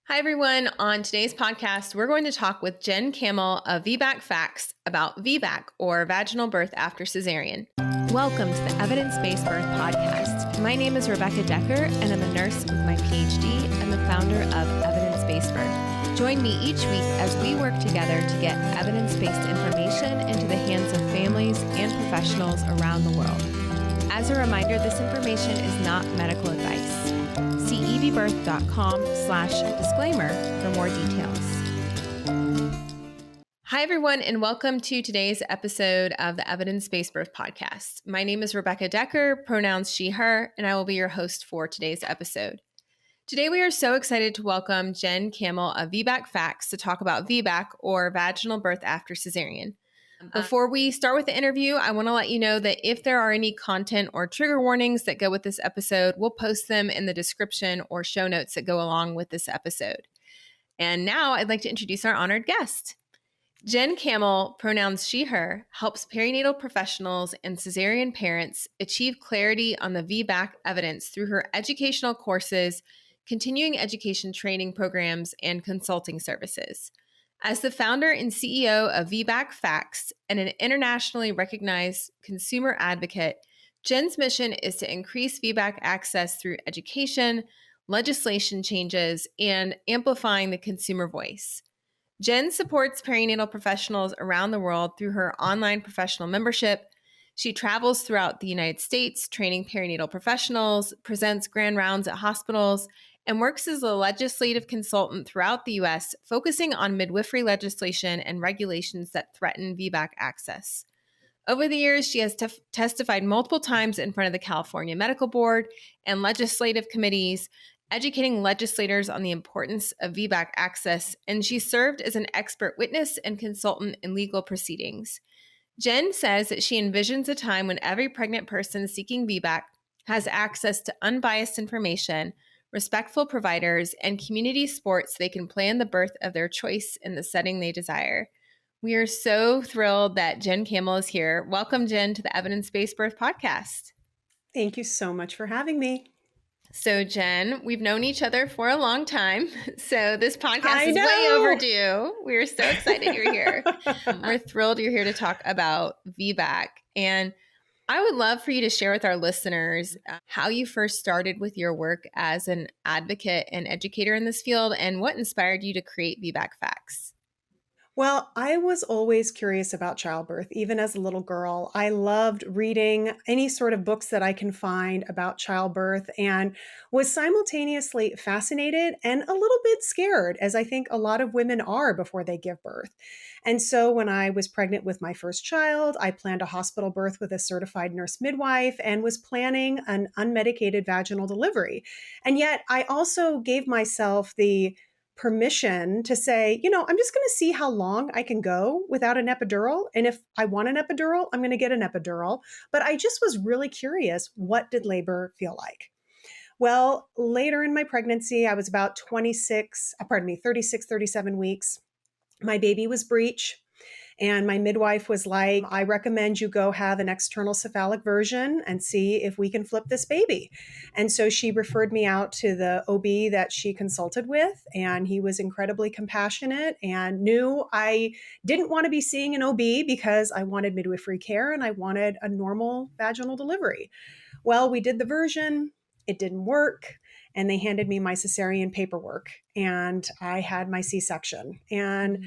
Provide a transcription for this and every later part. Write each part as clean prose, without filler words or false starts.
Hi, everyone. On today's podcast, we're going to talk with Jen Kamel of VBAC Facts about VBAC, or vaginal birth after cesarean. Welcome to the Evidence-Based Birth Podcast. My name is Rebecca Decker, and I'm a nurse with my PhD and the founder of Evidence-Based Birth. Join me each week as we work together to get evidence-based information into the hands of families and professionals around the world. As a reminder, this information is not medical advice. See evbirth.com/disclaimer for more details. Hi, everyone, and welcome to today's episode of the Evidence-Based Birth Podcast. My name is Rebecca Decker, pronouns she, her, and I will be your host for today's episode. Today, we are so excited to welcome Jen Kamel of VBAC Facts to talk about VBAC, or vaginal birth after cesarean. Before we start with the interview, I want to let you know that if there are any content or trigger warnings that go with this episode, we'll post them in the description or show notes that go along with this episode. And now I'd like to introduce our honored guest. Jen Kamel, pronouns she, her, helps perinatal professionals and cesarean parents achieve clarity on the VBAC evidence through her educational courses, continuing education training programs, and consulting services. As the founder and CEO of VBAC Facts and an internationally recognized consumer advocate, Jen's mission is to increase VBAC access through education, legislation changes, and amplifying the consumer voice. Jen supports perinatal professionals around the world through her online professional membership. She travels throughout the United States, training perinatal professionals, presents grand rounds at hospitals, and works as a legislative consultant throughout the U.S., focusing on midwifery legislation and regulations that threaten VBAC access. Over the years, she has testified multiple times in front of the California Medical Board and legislative committees, educating legislators on the importance of VBAC access, and she served as an expert witness and consultant in legal proceedings. Jen says that she envisions a time when every pregnant person seeking VBAC has access to unbiased information, respectful providers, and community support so they can plan the birth of their choice in the setting they desire. We are so thrilled that Jen Kamel is here. Welcome, Jen, to the Evidence-Based Birth Podcast. Thank you so much for having me. So, Jen, we've known each other for a long time, so this podcast is way overdue. We're so excited you're here. We're thrilled you're here to talk about VBAC. And I would love for you to share with our listeners how you first started with your work as an advocate and educator in this field and what inspired you to create VBAC Facts. Well, I was always curious about childbirth, even as a little girl. I loved reading any sort of books that I can find about childbirth and was simultaneously fascinated and a little bit scared, as I think a lot of women are before they give birth. And so when I was pregnant with my first child, I planned a hospital birth with a certified nurse midwife and was planning an unmedicated vaginal delivery. And yet I also gave myself the permission to say, I'm just going to see how long I can go without an epidural. And if I want an epidural, I'm going to get an epidural. But I just was really curious, what did labor feel like? Well, later in my pregnancy, I was about 36, 37 weeks. My baby was breech. And my midwife was like, I recommend you go have an external cephalic version and see if we can flip this baby. And so she referred me out to the OB that she consulted with, and he was incredibly compassionate and knew I didn't want to be seeing an OB because I wanted midwifery care and I wanted a normal vaginal delivery. Well, we did the version. It didn't work. And they handed me my cesarean paperwork and I had my C-section. And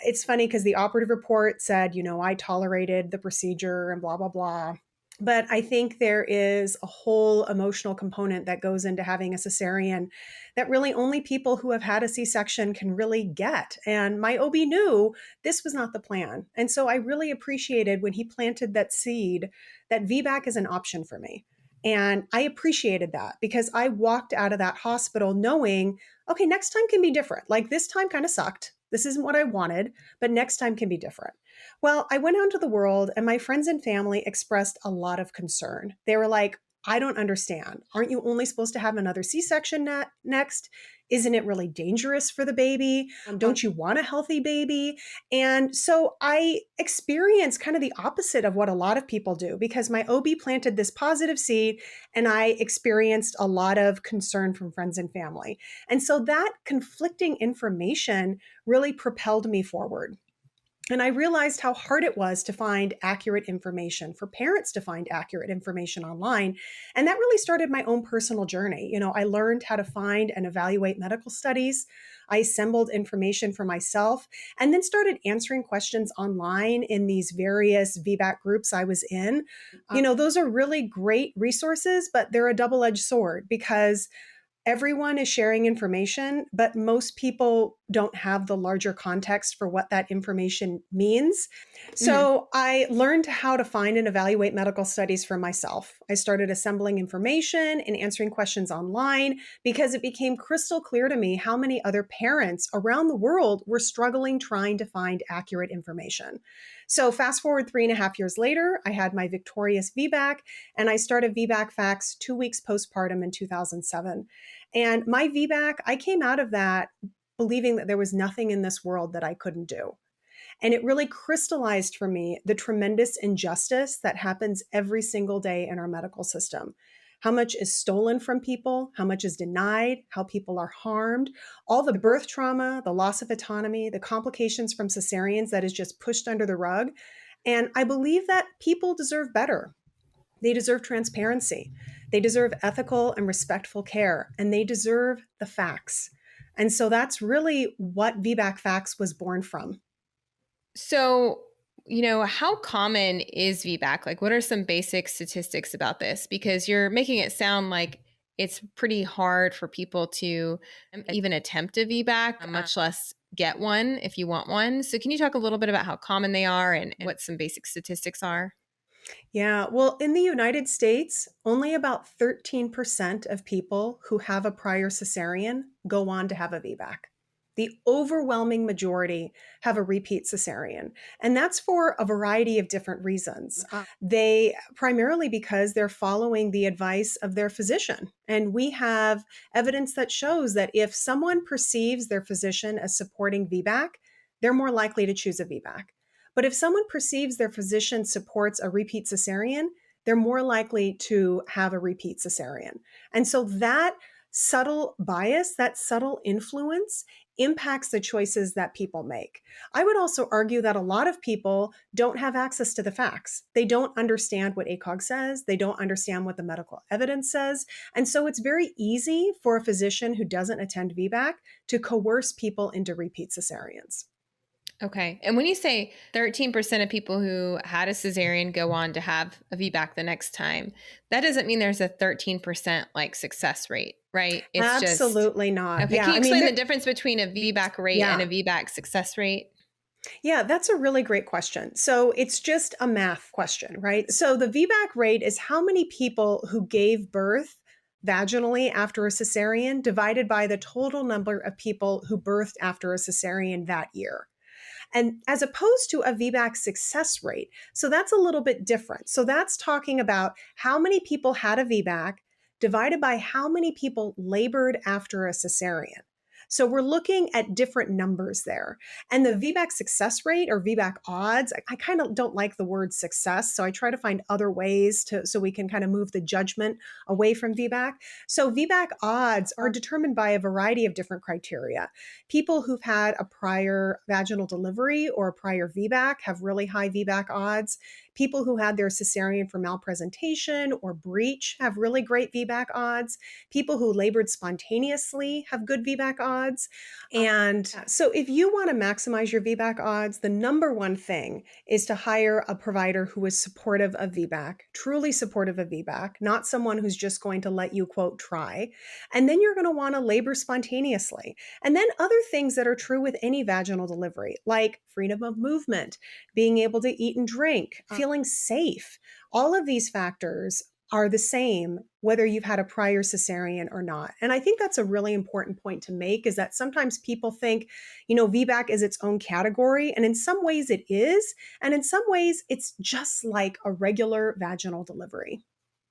it's funny because the operative report said, I tolerated the procedure and blah, blah, blah. But I think there is a whole emotional component that goes into having a cesarean that really only people who have had a C-section can really get. And my OB knew this was not the plan. And so I really appreciated when he planted that seed that VBAC is an option for me. And I appreciated that because I walked out of that hospital knowing, okay, next time can be different. Like this time kind of sucked. This isn't what I wanted, but next time can be different. Well, I went out into the world and my friends and family expressed a lot of concern. They were like, I don't understand. Aren't you only supposed to have another C-section next? Isn't it really dangerous for the baby? Don't you want a healthy baby? And so I experienced kind of the opposite of what a lot of people do, because my OB planted this positive seed and I experienced a lot of concern from friends and family. And so that conflicting information really propelled me forward. And I realized how hard it was to find accurate information, for parents to find accurate information online. And that really started my own personal journey. I learned how to find and evaluate medical studies. I assembled information for myself and then started answering questions online in these various VBAC groups I was in. Those are really great resources, but they're a double-edged sword, because everyone is sharing information, but most people don't have the larger context for what that information means. So I learned how to find and evaluate medical studies for myself. I started assembling information and answering questions online because it became crystal clear to me how many other parents around the world were struggling trying to find accurate information. So fast forward 3.5 years later, I had my victorious VBAC, and I started VBAC Facts 2 weeks postpartum in 2007. And my VBAC, I came out of that believing that there was nothing in this world that I couldn't do. And it really crystallized for me the tremendous injustice that happens every single day in our medical system. How much is stolen from people, how much is denied, how people are harmed, all the birth trauma, the loss of autonomy, the complications from cesareans that is just pushed under the rug. And I believe that people deserve better. They deserve transparency. They deserve ethical and respectful care, and they deserve the facts. And so that's really what VBAC Facts was born from. So, how common is VBAC? Like, what are some basic statistics about this? Because you're making it sound like it's pretty hard for people to even attempt a VBAC, much less get one if you want one. So can you talk a little bit about how common they are and what some basic statistics are? Yeah, well, in the United States, only about 13% of people who have a prior cesarean go on to have a VBAC. The overwhelming majority have a repeat cesarean, and that's for a variety of different reasons. They primarily because they're following the advice of their physician. And we have evidence that shows that if someone perceives their physician as supporting VBAC, they're more likely to choose a VBAC. But if someone perceives their physician supports a repeat cesarean, they're more likely to have a repeat cesarean. And so that subtle bias, that subtle influence impacts the choices that people make. I would also argue that a lot of people don't have access to the facts. They don't understand what ACOG says. They don't understand what the medical evidence says. And so it's very easy for a physician who doesn't attend VBAC to coerce people into repeat cesareans. Okay. And when you say 13% of people who had a cesarean go on to have a VBAC the next time, that doesn't mean there's a 13% like success rate, right? It's absolutely not. Okay. Yeah, Can you explain the difference between a VBAC rate and a VBAC success rate? Yeah, that's a really great question. So it's just a math question, right? So the VBAC rate is how many people who gave birth vaginally after a cesarean divided by the total number of people who birthed after a cesarean that year. And as opposed to a VBAC success rate. So that's a little bit different. So that's talking about how many people had a VBAC divided by how many people labored after a cesarean. So we're looking at different numbers there. And the VBAC success rate or VBAC odds, I kind of don't like the word success. So I try to find other ways so we can kind of move the judgment away from VBAC. So VBAC odds are determined by a variety of different criteria. People who've had a prior vaginal delivery or a prior VBAC have really high VBAC odds. People who had their cesarean for malpresentation or breach have really great VBAC odds. People who labored spontaneously have good VBAC odds. And so if you want to maximize your VBAC odds, the number one thing is to hire a provider who is supportive of VBAC, truly supportive of VBAC, not someone who's just going to let you, quote, try. And then you're going to want to labor spontaneously. And then other things that are true with any vaginal delivery, like freedom of movement, being able to eat and drink, feeling safe. All of these factors are the same whether you've had a prior cesarean or not. And I think that's a really important point to make, is that sometimes people think, VBAC is its own category. And in some ways it is. And in some ways it's just like a regular vaginal delivery.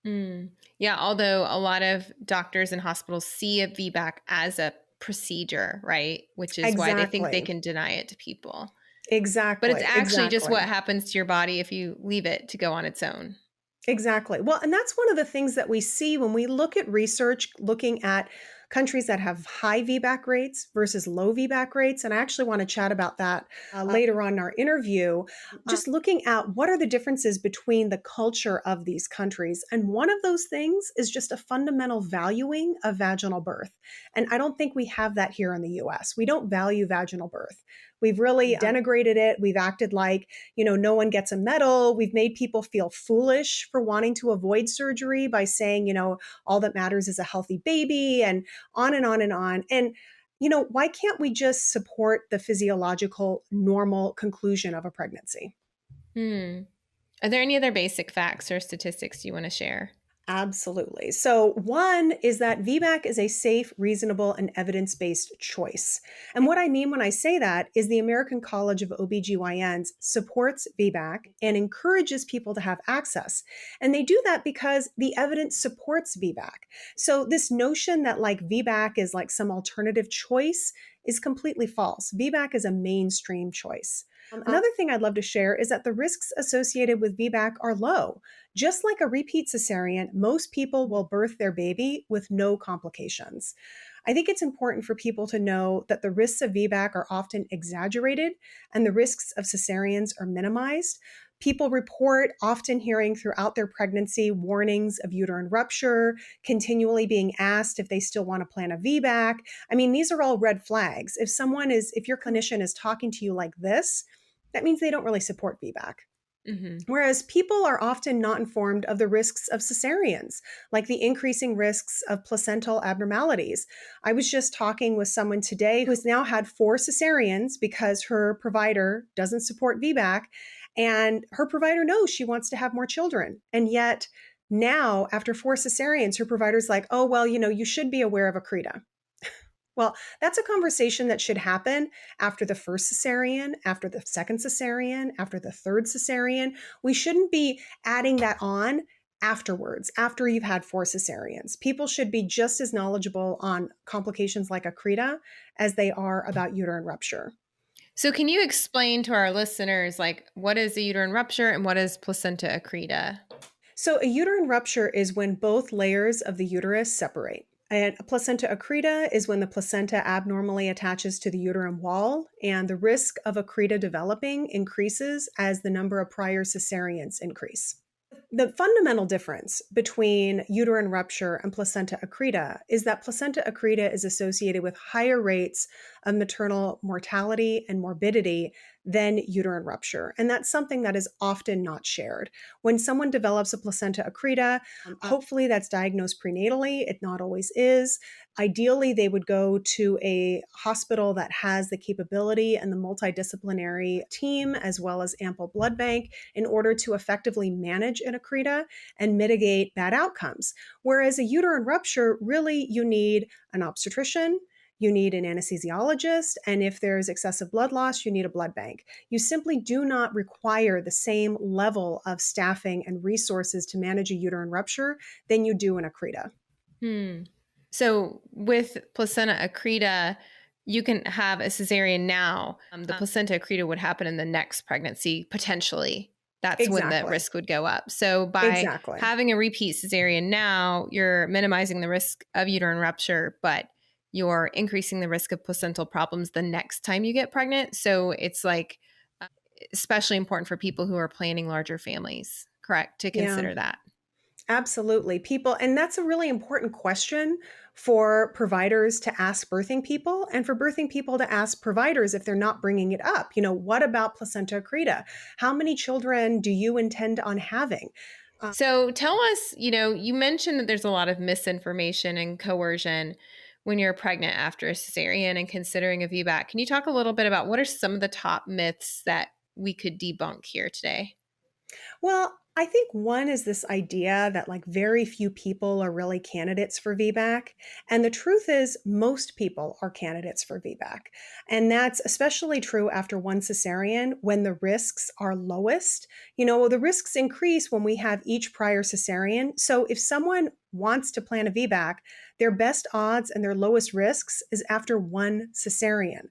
Yeah, although a lot of doctors and hospitals see a VBAC as a procedure, right? Which is why they think they Exactly. can deny it to people. But it's Exactly. actually just what Exactly. happens to your body if you leave it to go on its own. Exactly. Well, and that's one of the things that we see when we look at research looking at countries that have high VBAC rates versus low VBAC rates. And I actually want to chat about that later on in our interview. Just looking at what are the differences between the culture of these countries. And one of those things is just a fundamental valuing of vaginal birth. And I don't think we have that here in the US. We don't value vaginal birth. We've really denigrated it. We've acted like, no one gets a medal. We've made people feel foolish for wanting to avoid surgery by saying, all that matters is a healthy baby and on and on and on. And, why can't we just support the physiological normal conclusion of a pregnancy? Hmm. Are there any other basic facts or statistics you want to share? Absolutely. So, one is that VBAC is a safe, reasonable, and evidence based choice. And what I mean when I say that is the American College of OBGYNs supports VBAC and encourages people to have access. And they do that because the evidence supports VBAC. So, this notion that like VBAC is like some alternative choice is completely false. VBAC is a mainstream choice. Another thing I'd love to share is that the risks associated with VBAC are low. Just like a repeat cesarean, most people will birth their baby with no complications. I think it's important for people to know that the risks of VBAC are often exaggerated and the risks of cesareans are minimized. People report often hearing throughout their pregnancy warnings of uterine rupture, continually being asked if they still want to plan a VBAC. I mean, these are all red flags. If your clinician is talking to you like this, that means they don't really support VBAC. Mm-hmm. Whereas people are often not informed of the risks of cesareans, like the increasing risks of placental abnormalities. I was just talking with someone today who has now had 4 cesareans because her provider doesn't support VBAC, and her provider knows she wants to have more children. And yet, now, after 4 cesareans, her provider's like, oh, well, you should be aware of accreta. Well, that's a conversation that should happen after the first cesarean, after the second cesarean, after the third cesarean. We shouldn't be adding that on afterwards, after you've had 4 cesareans. People should be just as knowledgeable on complications like accreta as they are about uterine rupture. So, can you explain to our listeners, like, what is a uterine rupture and what is placenta accreta? So, a uterine rupture is when both layers of the uterus separate. And a placenta accreta is when the placenta abnormally attaches to the uterine wall, and the risk of accreta developing increases as the number of prior cesareans increase. The fundamental difference between uterine rupture and placenta accreta is that placenta accreta is associated with higher rates of maternal mortality and morbidity than uterine rupture. And that's something that is often not shared. When someone develops a placenta accreta, hopefully that's diagnosed prenatally. It not always is. Ideally, they would go to a hospital that has the capability and the multidisciplinary team, as well as ample blood bank, in order to effectively manage an accreta and mitigate bad outcomes. Whereas a uterine rupture, really, you need an obstetrician, you need an anesthesiologist, and if there's excessive blood loss, you need a blood bank. You simply do not require the same level of staffing and resources to manage a uterine rupture than you do an accreta. So, with placenta accreta, you can have a cesarean now. The placenta accreta would happen in the next pregnancy, potentially. That's when the Exactly. risk would go up. So, by Exactly. having a repeat cesarean now, you're minimizing the risk of uterine rupture, but you're increasing the risk of placental problems the next time you get pregnant. So, it's like especially important for people who are planning larger families, correct? To Yeah. consider that. Absolutely. And that's a really important question for providers to ask birthing people and for birthing people to ask providers if they're not bringing it up. What about placenta accreta? How many children do you intend on having? So tell us, you mentioned that there's a lot of misinformation and coercion when you're pregnant after a cesarean and considering a VBAC. Can you talk a little bit about what are some of the top myths that we could debunk here today? Well, I think one is this idea that like very few people are really candidates for VBAC. And the truth is, most people are candidates for VBAC. And that's especially true after one cesarean when the risks are lowest. The risks increase when we have each prior cesarean. So if someone wants to plan a VBAC, their best odds and their lowest risks is after one cesarean.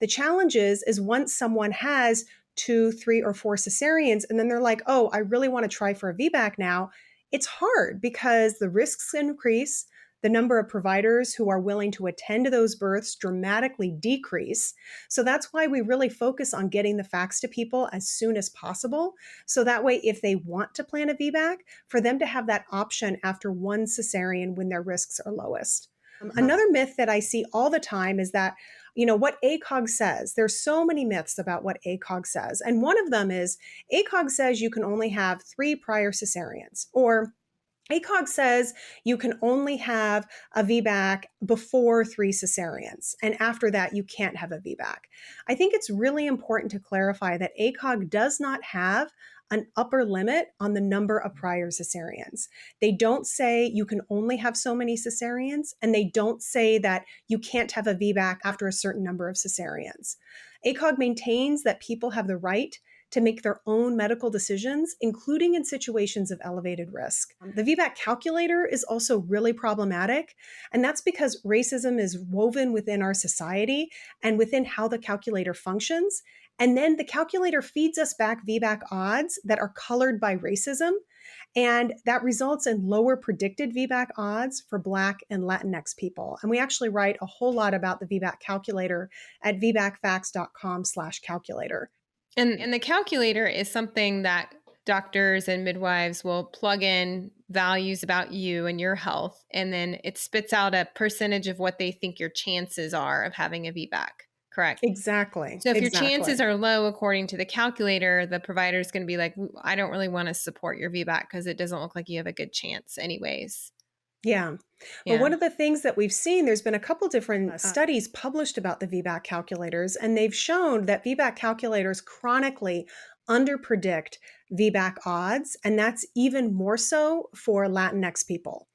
The challenge is once someone has two, three, or four cesareans, and then they're like, oh, I really want to try for a VBAC now. It's hard because the risks increase, the number of providers who are willing to attend to those births dramatically decrease. So that's why we really focus on getting the facts to people as soon as possible. So that way, if they want to plan a VBAC, for them to have that option after one cesarean when their risks are lowest. Another myth that I see all the time is that, what ACOG says. There's so many myths about what ACOG says. And one of them is ACOG says you can only have 3 prior cesareans, or ACOG says you can only have a VBAC before 3 cesareans, and after that, you can't have a VBAC. I think it's really important to clarify that ACOG does not have an upper limit on the number of prior cesareans. They don't say you can only have so many cesareans, and they don't say that you can't have a VBAC after a certain number of cesareans. ACOG maintains that people have the right to make their own medical decisions, including in situations of elevated risk. The VBAC calculator is also really problematic, and that's because racism is woven within our society and within how the calculator functions. And then the calculator feeds us back VBAC odds that are colored by racism, and that results in lower predicted VBAC odds for Black and Latinx people. And we actually write a whole lot about the VBAC calculator at vbacfacts.com/calculator. And the calculator is something that doctors and midwives will plug in values about you and your health, and then it spits out a percentage of what they think your chances are of having a VBAC, correct? Exactly. So if your chances are low according to the calculator, the provider is going to be like, I don't really want to support your VBAC because it doesn't look like you have a good chance anyways. Yeah. Well, one of the things that we've seen, there's been a couple different studies published about the VBAC calculators, and they've shown that VBAC calculators chronically underpredict VBAC odds, and that's even more so for Latinx people.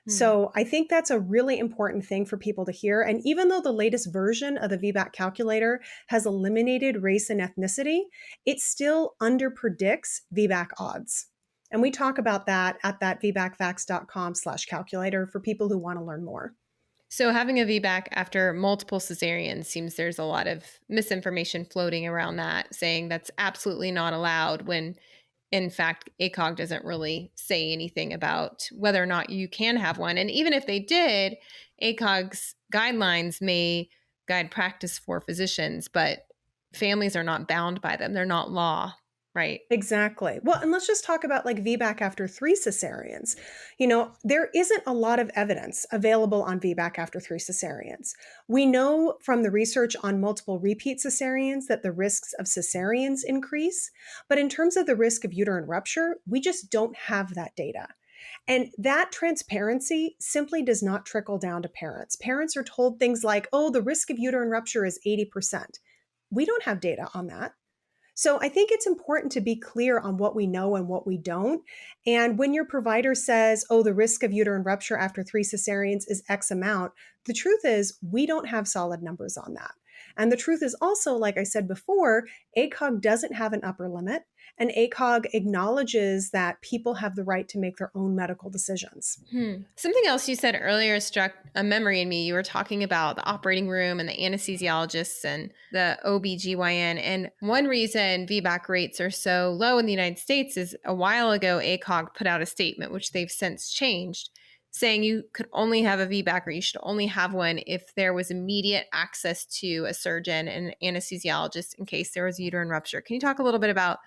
So I think that's a really important thing for people to hear. And even though the latest version of the VBAC calculator has eliminated race and ethnicity, it still underpredicts VBAC odds. And we talk about that at that vbacfacts.com/calculator for people who want to learn more. So having a VBAC after multiple cesareans seems there's a lot of misinformation floating around that, saying that's absolutely not allowed when in fact, ACOG doesn't really say anything about whether or not you can have one. And even if they did, ACOG's guidelines may guide practice for physicians, but families are not bound by them. They're not law, right? Exactly. Well, and let's just talk about like VBAC after 3 cesareans. There isn't a lot of evidence available on VBAC after 3 cesareans. We know from the research on multiple repeat cesareans that the risks of cesareans increase, but in terms of the risk of uterine rupture, we just don't have that data. And that transparency simply does not trickle down to parents. Parents are told things like, oh, the risk of uterine rupture is 80%. We don't have data on that. So I think it's important to be clear on what we know and what we don't. And when your provider says, oh, the risk of uterine rupture after 3 cesareans is X amount, the truth is we don't have solid numbers on that. And the truth is also, like I said before, ACOG doesn't have an upper limit, and ACOG acknowledges that people have the right to make their own medical decisions. Something else you said earlier struck a memory in me. You were talking about the operating room and the anesthesiologists and the OBGYN. And one reason VBAC rates are so low in the United States is a while ago, ACOG put out a statement, which they've since changed, saying you could only have a VBAC or you should only have one if there was immediate access to a surgeon and an anesthesiologist in case there was a uterine rupture. Can you talk a little bit about,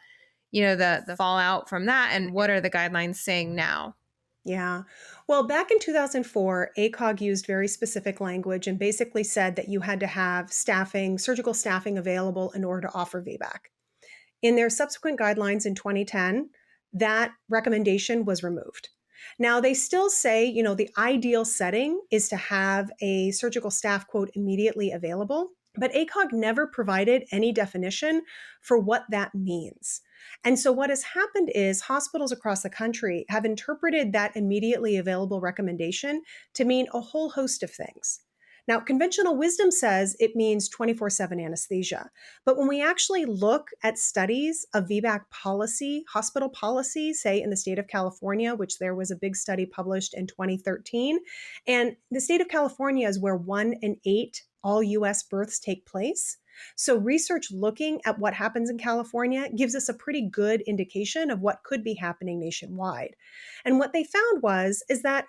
the fallout from that and what are the guidelines saying now? Yeah. Well, back in 2004, ACOG used very specific language and basically said that you had to have surgical staffing available in order to offer VBAC. In their subsequent guidelines in 2010, that recommendation was removed. Now, they still say, the ideal setting is to have a surgical staff, quote, immediately available. But ACOG never provided any definition for what that means. And so what has happened is hospitals across the country have interpreted that immediately available recommendation to mean a whole host of things. Now, conventional wisdom says it means 24/7 anesthesia. But when we actually look at studies of VBAC policy, hospital policy, say in the state of California, which there was a big study published in 2013, and the state of California is where 1 in 8 all US births take place. So research looking at what happens in California gives us a pretty good indication of what could be happening nationwide. And what they found is that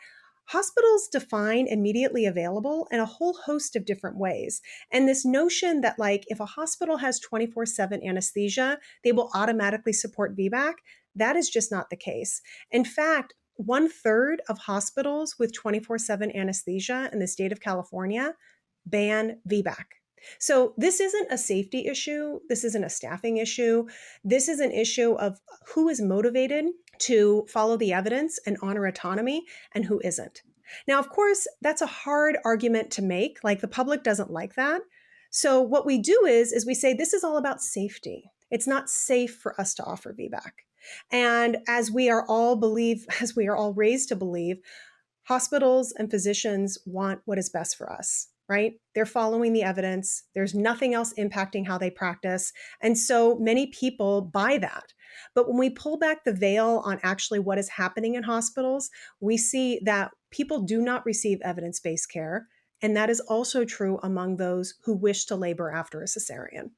hospitals define immediately available in a whole host of different ways. And this notion that, like, if a hospital has 24/7 anesthesia, they will automatically support VBAC, that is just not the case. In fact, 1/3 of hospitals with 24/7 anesthesia in the state of California ban VBAC. So this isn't a safety issue. This isn't a staffing issue. This is an issue of who is motivated to follow the evidence and honor autonomy and who isn't. Now, of course, that's a hard argument to make. Like, the public doesn't like that. So what we do is we say this is all about safety. It's not safe for us to offer VBAC. And as we are all raised to believe, hospitals and physicians want what is best for us, right? They're following the evidence. There's nothing else impacting how they practice. And so many people buy that. But when we pull back the veil on actually what is happening in hospitals, we see that people do not receive evidence-based care. And that is also true among those who wish to labor after a cesarean.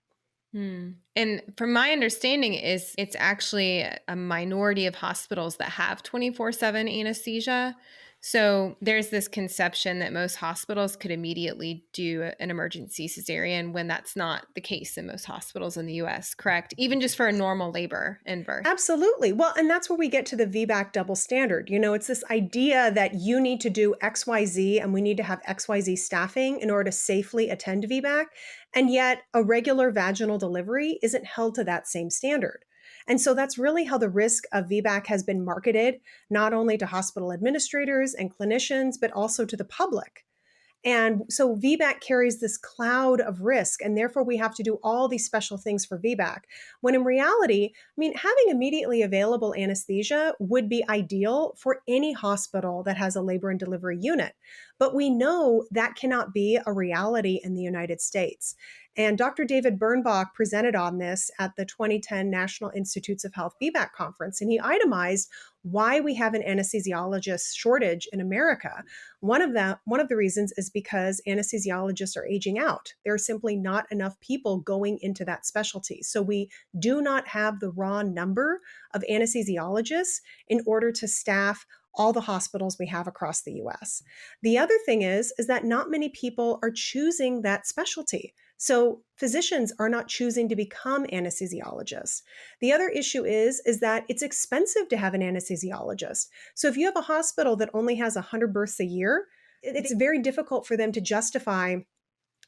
And from my understanding it's actually a minority of hospitals that have 24/7 anesthesia. So there's this conception that most hospitals could immediately do an emergency cesarean when that's not the case in most hospitals in the US, correct? Even just for a normal labor and birth. Absolutely. Well, and that's where we get to the VBAC double standard. It's this idea that you need to do XYZ and we need to have XYZ staffing in order to safely attend to VBAC. And yet a regular vaginal delivery isn't held to that same standard. And so that's really how the risk of VBAC has been marketed, not only to hospital administrators and clinicians, but also to the public. And so VBAC carries this cloud of risk, and therefore we have to do all these special things for VBAC. When in reality, having immediately available anesthesia would be ideal for any hospital that has a labor and delivery unit. But we know that cannot be a reality in the United States. And Dr. David Birnbach presented on this at the 2010 National Institutes of Health VBAC conference, and he itemized why we have an anesthesiologist shortage in America. One of the reasons is because anesthesiologists are aging out. There are simply not enough people going into that specialty. So we do not have the raw number of anesthesiologists in order to staff all the hospitals we have across the US. The other thing is that not many people are choosing that specialty. So physicians are not choosing to become anesthesiologists. The other issue is that it's expensive to have an anesthesiologist. So if you have a hospital that only has 100 births a year, it's very difficult for them to justify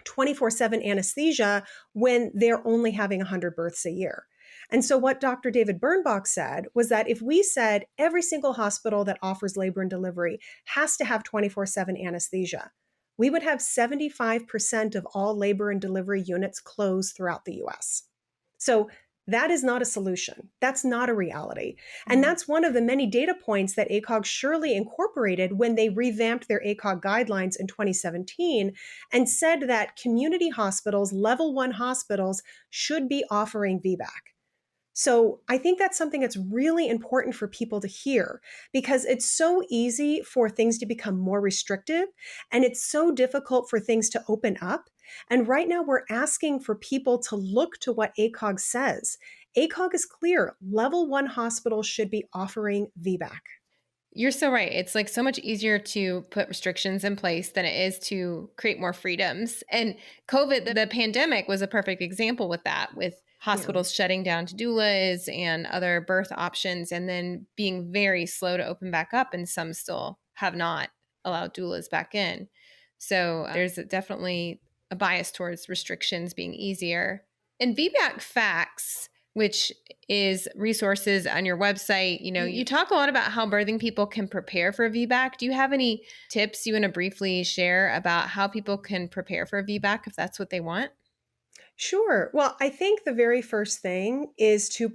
24/7 anesthesia when they're only having 100 births a year. And so what Dr. David Birnbach said was that if we said every single hospital that offers labor and delivery has to have 24/7 anesthesia, we would have 75% of all labor and delivery units closed throughout the US. So that is not a solution. That's not a reality. And that's one of the many data points that ACOG surely incorporated when they revamped their ACOG guidelines in 2017 and said that community hospitals, level 1 hospitals, should be offering VBAC. So I think that's something that's really important for people to hear, because it's so easy for things to become more restrictive and it's so difficult for things to open up. And right now we're asking for people to look to what ACOG says. ACOG is clear. Level 1 hospitals should be offering VBAC. You're so right. It's like so much easier to put restrictions in place than it is to create more freedoms. And COVID, the pandemic was a perfect example with that, with hospitals shutting down to doulas and other birth options and then being very slow to open back up. And some still have not allowed doulas back in. So there's definitely a bias towards restrictions being easier. In VBAC Facts, which is resources on your website, you talk a lot about how birthing people can prepare for VBAC. Do you have any tips you want to briefly share about how people can prepare for VBAC if that's what they want? Sure. Well, I think the very first thing is to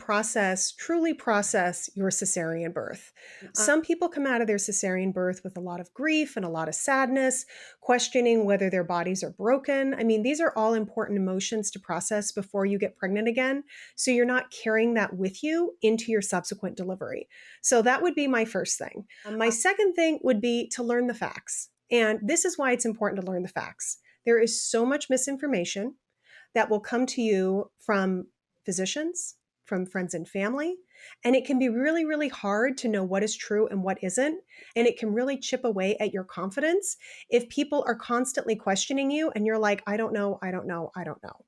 truly process your cesarean birth. Some people come out of their cesarean birth with a lot of grief and a lot of sadness, questioning whether their bodies are broken. I mean, these are all important emotions to process before you get pregnant again. So you're not carrying that with you into your subsequent delivery. So that would be my first thing. My second thing would be to learn the facts. And this is why it's important to learn the facts. There is so much misinformation that will come to you from physicians, from friends and family. And it can be really, really hard to know what is true and what isn't. And it can really chip away at your confidence if people are constantly questioning you and you're like, I don't know, I don't know, I don't know.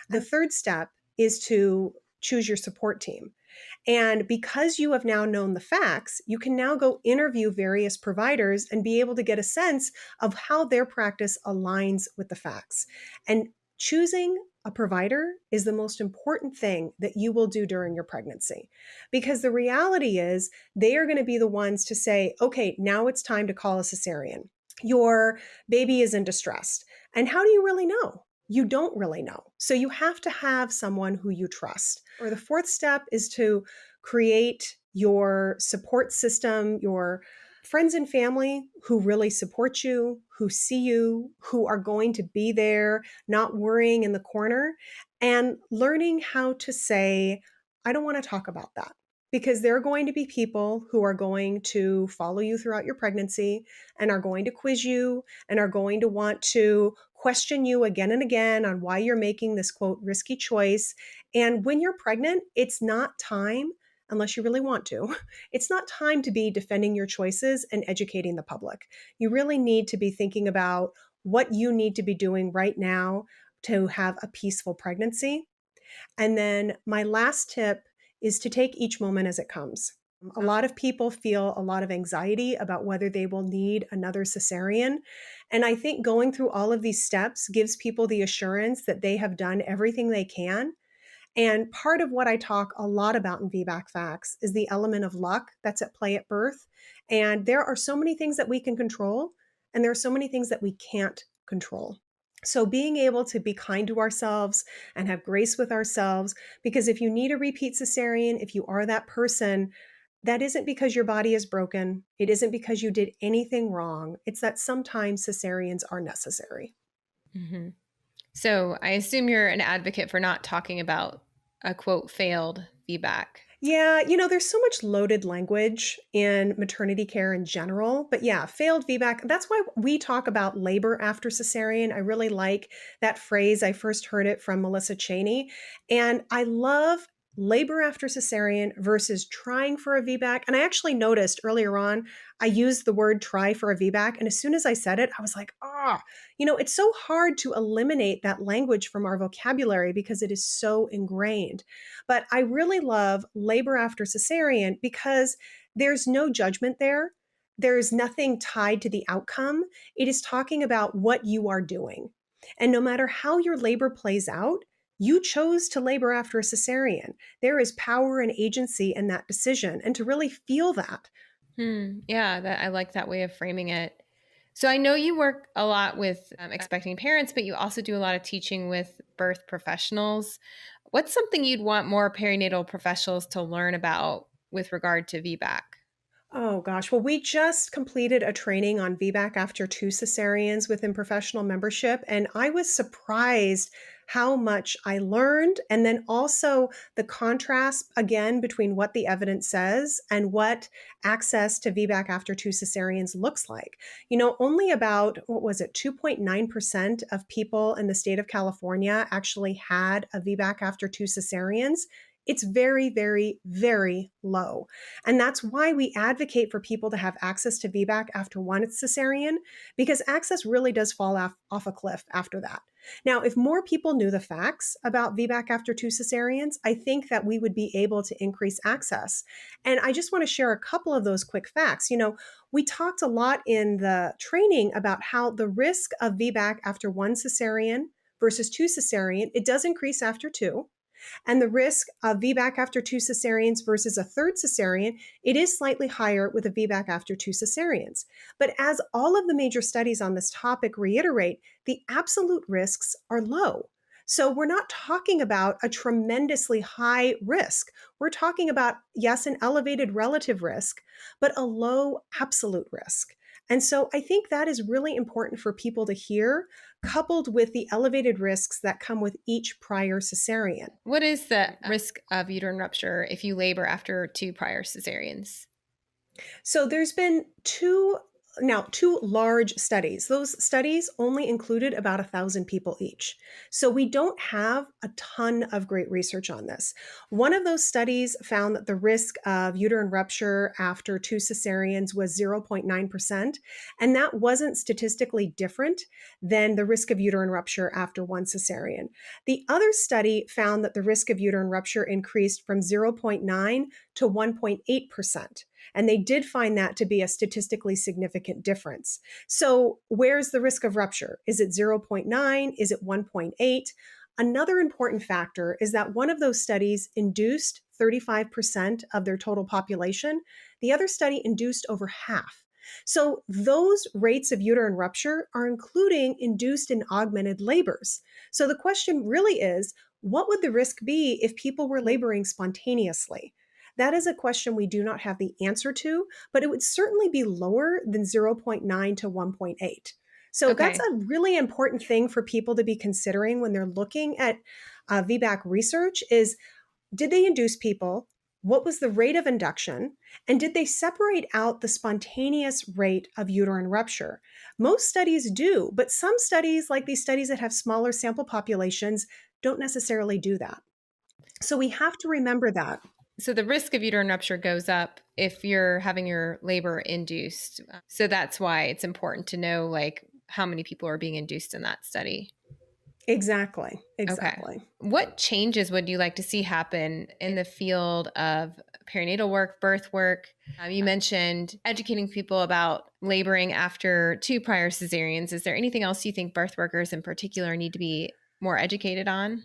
The third step is to choose your support team. And because you have now known the facts, you can now go interview various providers and be able to get a sense of how their practice aligns with the facts. And choosing a provider is the most important thing that you will do during your pregnancy. Because the reality is, they are going to be the ones to say, okay, now it's time to call a cesarean. Your baby is in distress. And how do you really know? You don't really know. So you have to have someone who you trust. Or the fourth step is to create your support system, your friends and family who really support you, who see you, who are going to be there, not worrying in the corner, and learning how to say, I don't want to talk about that. Because there are going to be people who are going to follow you throughout your pregnancy and are going to quiz you and are going to want to question you again and again on why you're making this quote risky choice. And when you're pregnant, it's not time, unless you really want to, it's not time to be defending your choices and educating the public. You really need to be thinking about what you need to be doing right now to have a peaceful pregnancy. And then my last tip is to take each moment as it comes. A lot of people feel a lot of anxiety about whether they will need another cesarean. And I think going through all of these steps gives people the assurance that they have done everything they can. And part of what I talk a lot about in VBAC Facts is the element of luck that's at play at birth. And there are so many things that we can control, and there are so many things that we can't control. So being able to be kind to ourselves and have grace with ourselves, because if you need a repeat cesarean, if you are that person, that isn't because your body is broken. It isn't because you did anything wrong. It's that sometimes cesareans are necessary. Mm-hmm. So I assume you're an advocate for not talking about a quote failed VBAC. Yeah, there's so much loaded language in maternity care in general. But yeah, failed VBAC. That's why we talk about labor after cesarean. I really like that phrase. I first heard it from Melissa Cheney. And I love labor after cesarean versus trying for a VBAC. And I actually noticed earlier on, I used the word try for a VBAC. And as soon as I said it, I was like, it's so hard to eliminate that language from our vocabulary because it is so ingrained. But I really love labor after cesarean because there's no judgment there. There's nothing tied to the outcome. It is talking about what you are doing. And no matter how your labor plays out, you chose to labor after a cesarean. There is power and agency in that decision. And to really feel that. Yeah, I like that way of framing it. So I know you work a lot with expecting parents, but you also do a lot of teaching with birth professionals. What's something you'd want more perinatal professionals to learn about with regard to VBAC? Oh gosh. Well, we just completed a training on VBAC after 2 cesareans within professional membership, and I was surprised how much I learned. And then also the contrast again between what the evidence says and what access to VBAC after 2 cesareans looks like. Only about, what was it, 2.9% of people in the state of California actually had a VBAC after 2 cesareans. It's very, very, very low. And that's why we advocate for people to have access to VBAC after 1 cesarean, because access really does fall off a cliff after that. Now, if more people knew the facts about VBAC after 2 cesareans, I think that we would be able to increase access. And I just want to share a couple of those quick facts. We talked a lot in the training about how the risk of VBAC after 1 cesarean versus 2 cesarean, it does increase after 2. And the risk of VBAC after 2 cesareans versus a third cesarean, it is slightly higher with a VBAC after 2 cesareans. But as all of the major studies on this topic reiterate, the absolute risks are low. So we're not talking about a tremendously high risk. We're talking about, yes, an elevated relative risk, but a low absolute risk. And so I think that is really important for people to hear, coupled with the elevated risks that come with each prior cesarean. What is the risk of uterine rupture if you labor after 2 prior cesareans? So there's been two large studies. Those studies only included about 1,000 people each. So we don't have a ton of great research on this. One of those studies found that the risk of uterine rupture after 2 cesareans was 0.9%, and that wasn't statistically different than the risk of uterine rupture after 1 cesarean. The other study found that the risk of uterine rupture increased from 0.9 to 1.8%. And they did find that to be a statistically significant difference. So, where's the risk of rupture? Is it 0.9? Is it 1.8? Another important factor is that one of those studies induced 35% of their total population. The other study induced over half. So, those rates of uterine rupture are including induced and augmented labors. So, the question really is, what would the risk be if people were laboring spontaneously? That is a question we do not have the answer to, but it would certainly be lower than 0.9 to 1.8. So that's Okay. a really important thing for people to be considering when they're looking at VBAC research is, did they induce people? What was the rate of induction? And did they separate out the spontaneous rate of uterine rupture? Most studies do, but some studies, like these studies that have smaller sample populations, don't necessarily do that. So we have to remember that. So the risk of uterine rupture goes up if you're having your labor induced. So that's why it's important to know like how many people are being induced in that study. Exactly. Okay. Exactly. What changes would you like to see happen in the field of perinatal work, birth work? You mentioned educating people about laboring after 2 prior cesareans. Is there anything else you think birth workers in particular need to be more educated on?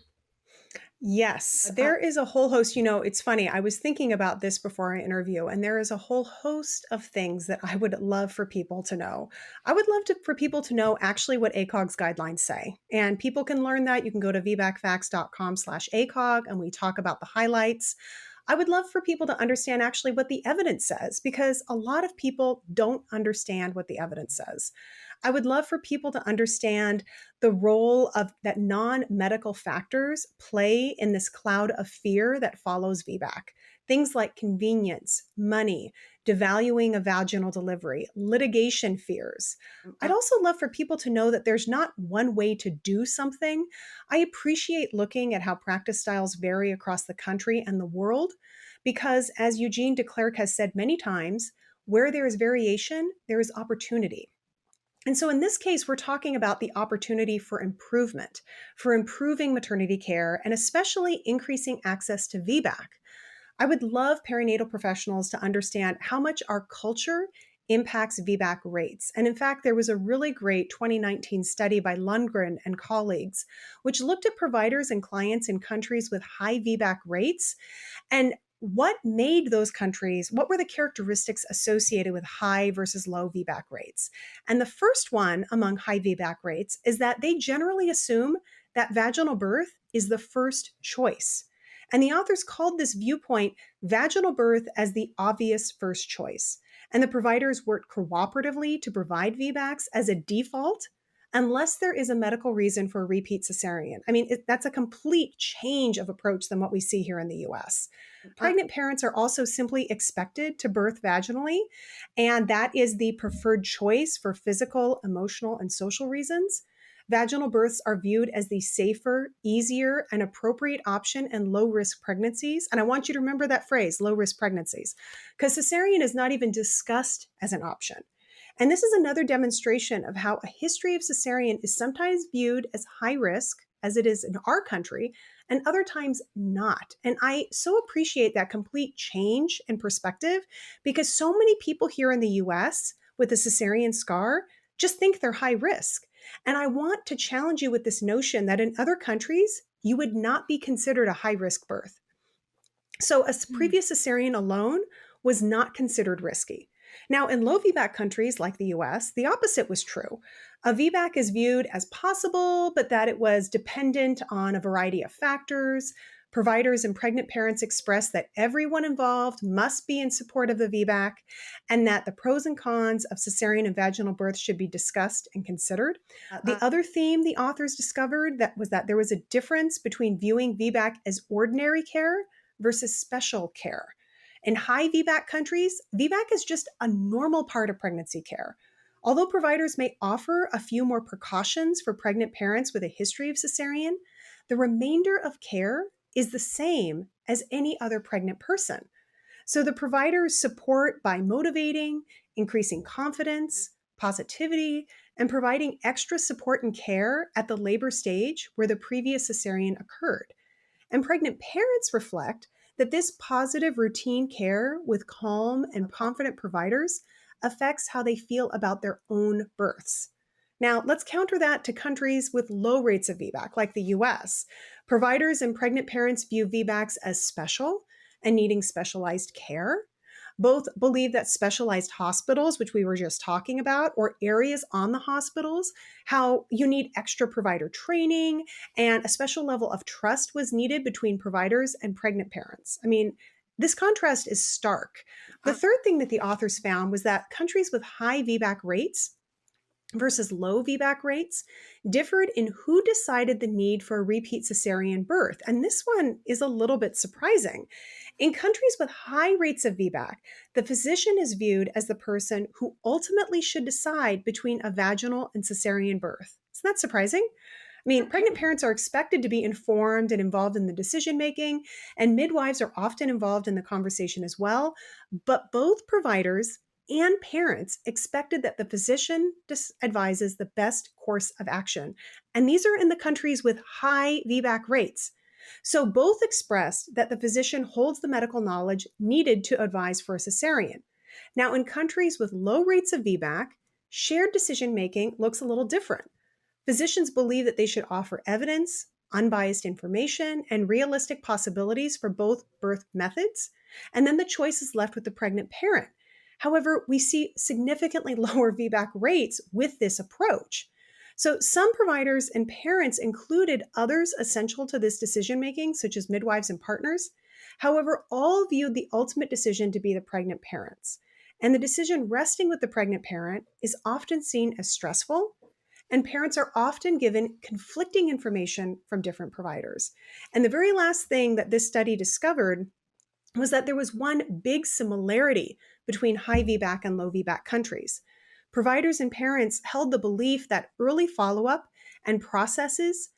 Yes, there is a whole host. It's funny. I was thinking about this before our interview, and there is a whole host of things that I would love for people to know. I would love for people to know actually what ACOG's guidelines say. And people can learn that. You can go to vbacfacts.com/ACOG, and we talk about the highlights. I would love for people to understand actually what the evidence says, because a lot of people don't understand what the evidence says. I would love for people to understand the role of that non-medical factors play in this cloud of fear that follows VBAC. Things like convenience, money, devaluing of vaginal delivery, litigation fears. I'd also love for people to know that there's not one way to do something. I appreciate looking at how practice styles vary across the country and the world, because as Eugene de Klerk has said many times, where there is variation, there is opportunity. And so in this case, we're talking about the opportunity for improvement, for improving maternity care, and especially increasing access to VBAC. I would love perinatal professionals to understand how much our culture impacts VBAC rates. And in fact, there was a really great 2019 study by Lundgren and colleagues, which looked at providers and clients in countries with high VBAC rates and what made those countries, what were the characteristics associated with high versus low VBAC rates? And the first one among high VBAC rates is that they generally assume that vaginal birth is the first choice. And the authors called this viewpoint vaginal birth as the obvious first choice. And the providers worked cooperatively to provide VBACs as a default unless there is a medical reason for a repeat cesarean. I mean, that's a complete change of approach than what we see here in the US. Pregnant parents are also simply expected to birth vaginally, and that is the preferred choice for physical, emotional, and social reasons. Vaginal births are viewed as the safer, easier, and appropriate option in low risk pregnancies. And I want you to remember that phrase, low risk pregnancies, because cesarean is not even discussed as an option. And this is another demonstration of how a history of cesarean is sometimes viewed as high risk, as it is in our country, and other times not. And I so appreciate that complete change in perspective, because so many people here in the US with a cesarean scar just think they're high risk. And I want to challenge you with this notion that in other countries, you would not be considered a high risk birth. So a previous cesarean alone was not considered risky. Now, in low VBAC countries like the US, the opposite was true. A VBAC is viewed as possible, but that it was dependent on a variety of factors. Providers and pregnant parents expressed that everyone involved must be in support of the VBAC and that the pros and cons of cesarean and vaginal birth should be discussed and considered. The other theme the authors discovered that was that there was a difference between viewing VBAC as ordinary care versus special care. In high VBAC countries, VBAC is just a normal part of pregnancy care. Although providers may offer a few more precautions for pregnant parents with a history of cesarean, the remainder of care is the same as any other pregnant person. So the providers support by motivating, increasing confidence, positivity, and providing extra support and care at the labor stage where the previous cesarean occurred. And pregnant parents reflect that this positive routine care with calm and confident providers affects how they feel about their own births. Now, let's counter that to countries with low rates of VBAC, like the US. Providers and pregnant parents view VBACs as special and needing specialized care. Both believe that specialized hospitals, which we were just talking about, or areas on the hospitals, how you need extra provider training and a special level of trust was needed between providers and pregnant parents. I mean, this contrast is stark. The third thing that the authors found was that countries with high VBAC rates versus low VBAC rates differed in who decided the need for a repeat cesarean birth. And this one is a little bit surprising. In countries with high rates of VBAC, the physician is viewed as the person who ultimately should decide between a vaginal and cesarean birth. Isn't that surprising? I mean, pregnant parents are expected to be informed and involved in the decision making, and midwives are often involved in the conversation as well. But both providers and parents expected that the physician advises the best course of action. And these are in the countries with high VBAC rates. So both expressed that the physician holds the medical knowledge needed to advise for a cesarean. Now, in countries with low rates of VBAC, shared decision-making looks a little different. Physicians believe that they should offer evidence, unbiased information, and realistic possibilities for both birth methods, and then the choice is left with the pregnant parent. However, we see significantly lower VBAC rates with this approach. So some providers and parents included others essential to this decision-making, such as midwives and partners. However, all viewed the ultimate decision to be the pregnant parents. And the decision resting with the pregnant parent is often seen as stressful, and parents are often given conflicting information from different providers. And the very last thing that this study discovered was that there was one big similarity between high VBAC and low VBAC countries. Providers and parents held the belief that early follow-up and processes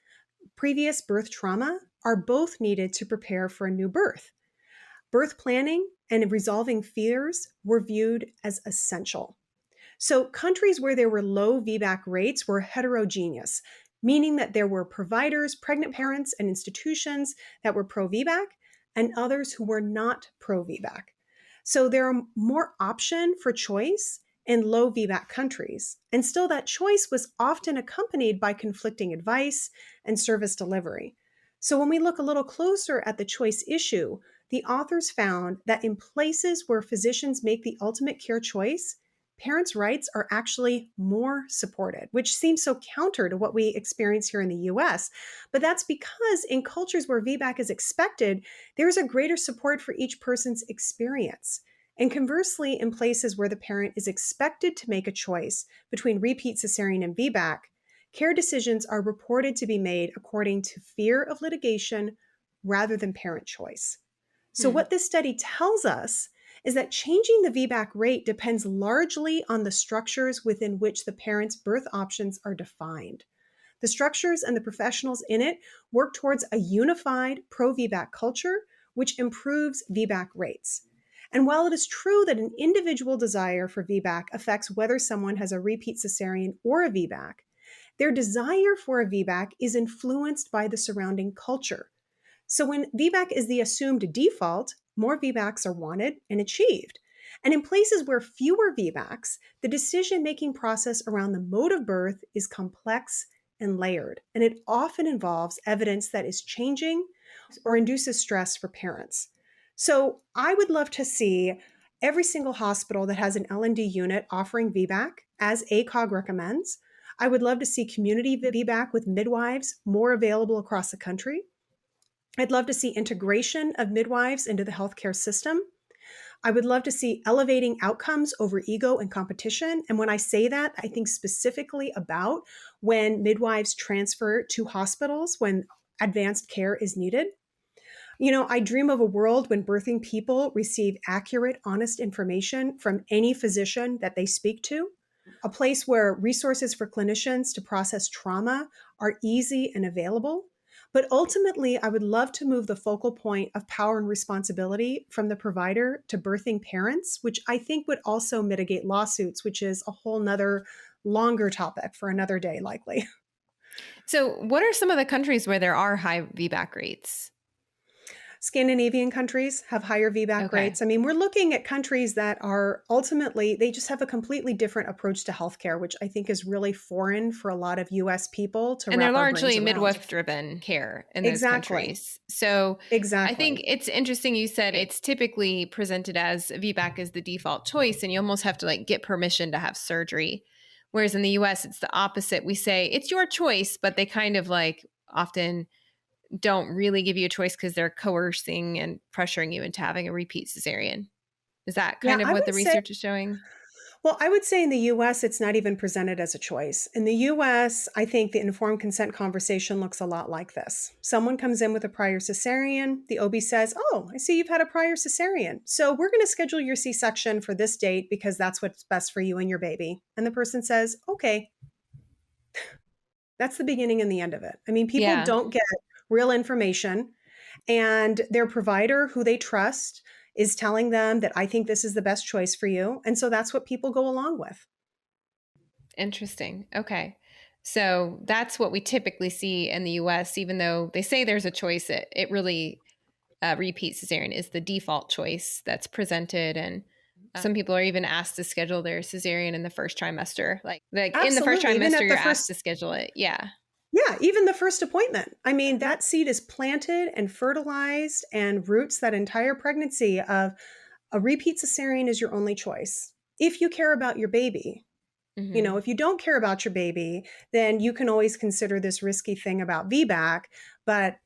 previous birth trauma are both needed to prepare for a new birth. Birth planning and resolving fears were viewed as essential. So countries where there were low VBAC rates were heterogeneous, meaning that there were providers, pregnant parents, and institutions that were pro-VBAC and others who were not pro-VBAC. So there are more option for choice in low VBAC countries. And still that choice was often accompanied by conflicting advice and service delivery. So when we look a little closer at the choice issue, the authors found that in places where physicians make the ultimate care choice, parents' rights are actually more supported, which seems so counter to what we experience here in the US. But that's because in cultures where VBAC is expected, there's a greater support for each person's experience. And conversely, in places where the parent is expected to make a choice between repeat cesarean and VBAC, care decisions are reported to be made according to fear of litigation rather than parent choice. So what this study tells us is that changing the VBAC rate depends largely on the structures within which the parent's birth options are defined. The structures and the professionals in it work towards a unified pro-VBAC culture, which improves VBAC rates. And while it is true that an individual desire for VBAC affects whether someone has a repeat cesarean or a VBAC, their desire for a VBAC is influenced by the surrounding culture. So when VBAC is the assumed default, more VBACs are wanted and achieved. And in places where fewer VBACs, the decision-making process around the mode of birth is complex and layered, and it often involves evidence that is changing or induces stress for parents. So I would love to see every single hospital that has an L&D unit offering VBAC as ACOG recommends. I would love to see community VBAC with midwives more available across the country. I'd love to see integration of midwives into the healthcare system. I would love to see elevating outcomes over ego and competition. And when I say that, I think specifically about when midwives transfer to hospitals when advanced care is needed. I dream of a world when birthing people receive accurate, honest information from any physician that they speak to, a place where resources for clinicians to process trauma are easy and available. But ultimately, I would love to move the focal point of power and responsibility from the provider to birthing parents, which I think would also mitigate lawsuits, which is a whole nother longer topic for another day, likely. So what are some of the countries where there are high VBAC rates? Scandinavian countries have higher VBAC rates. I mean, we're looking at countries that are ultimately, they just have a completely different approach to healthcare, which I think is really foreign for a lot of US people to wrap And they're our brains largely around. midwife-driven care in those countries. So I think it's interesting you said it's typically presented as VBAC is the default choice, and you almost have to like get permission to have surgery. Whereas in the US, it's the opposite. We say it's your choice, but they kind of like often don't really give you a choice because they're coercing and pressuring you into having a repeat cesarean. Is that kind of what the research is showing? Well, I would say in the US, it's not even presented as a choice. In the US, I think the informed consent conversation looks a lot like this. Someone comes in with a prior cesarean. The OB says, "Oh, I see you've had a prior cesarean. So we're going to schedule your C-section for this date because that's what's best for you and your baby." And the person says, "Okay." That's the beginning and the end of it. I mean, people don't get real information, and their provider, who they trust, is telling them that I think this is the best choice for you. And so that's what people go along with. Interesting. Okay. So that's what we typically see in the US, even though they say there's a choice, it really repeat cesarean is the default choice that's presented. And some people are even asked to schedule their cesarean in the first trimester. Like in the first trimester, you're asked to schedule it. Yeah. Yeah, even the first appointment. I mean, that seed is planted and fertilized and roots that entire pregnancy of a repeat cesarean is your only choice. If you care about your baby, if you don't care about your baby, then you can always consider this risky thing about VBAC. But,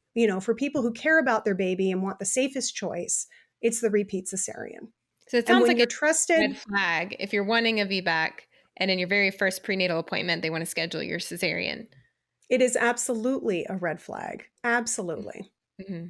for people who care about their baby and want the safest choice, it's the repeat cesarean. So it sounds like a red flag. If you're wanting a VBAC and in your very first prenatal appointment, they want to schedule your cesarean. It is absolutely a red flag. Absolutely. Mm-hmm.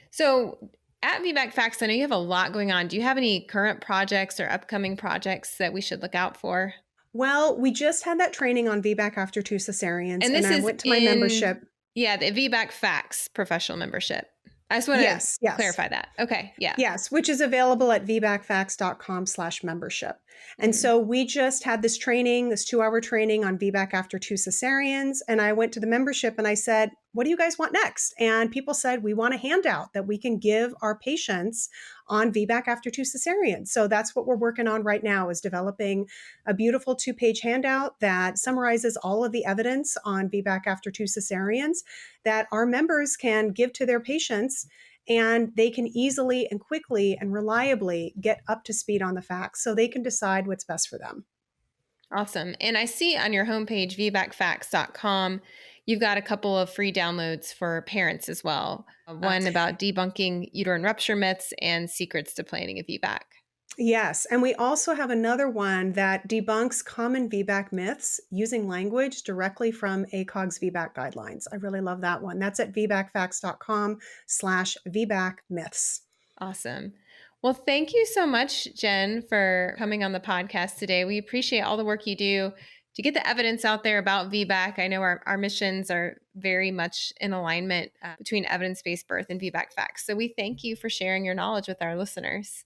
So at VBAC Facts, I know you have a lot going on. Do you have any current projects or upcoming projects that we should look out for? Well, we just had that training on VBAC after 2 cesareans, and I went to my membership. Yeah, the VBAC Facts professional membership. I just want to clarify that. Okay. Yeah. Yes, which is available at vbacfacts.com/membership. And so we just had this training, this 2-hour training on VBAC after 2 cesareans. And I went to the membership and I said, "What do you guys want next?" And people said, "We want a handout that we can give our patients on VBAC after 2 cesareans." So that's what we're working on right now, is developing a beautiful 2-page handout that summarizes all of the evidence on VBAC after 2 cesareans that our members can give to their patients, and they can easily and quickly and reliably get up to speed on the facts so they can decide what's best for them. Awesome. And I see on your homepage, vbacfacts.com, you've got a couple of free downloads for parents as well. One about debunking uterine rupture myths and secrets to planning a VBAC. Yes. And we also have another one that debunks common VBAC myths using language directly from ACOG's VBAC guidelines. I really love that one. That's at vbacfacts.com/VBAC myths. Awesome. Well, thank you so much, Jen, for coming on the podcast today. We appreciate all the work you do to get the evidence out there about VBAC. I know our missions are very much in alignment between evidence-based birth and VBAC Facts. So we thank you for sharing your knowledge with our listeners.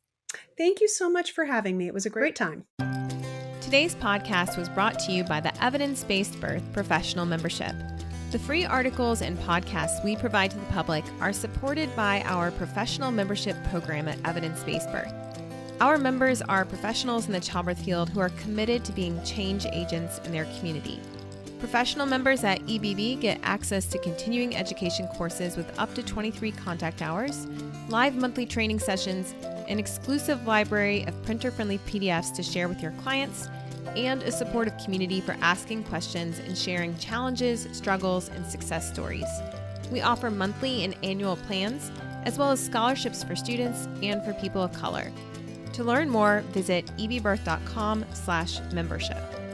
Thank you so much for having me. It was a great time. Today's podcast was brought to you by the Evidence-Based Birth Professional Membership. The free articles and podcasts we provide to the public are supported by our professional membership program at Evidence-Based Birth. Our members are professionals in the childbirth field who are committed to being change agents in their community. Professional members at EBB get access to continuing education courses with up to 23 contact hours, live monthly training sessions, an exclusive library of printer-friendly PDFs to share with your clients, and a supportive community for asking questions and sharing challenges, struggles, and success stories. We offer monthly and annual plans, as well as scholarships for students and for people of color. To learn more, visit ebbirth.com/membership.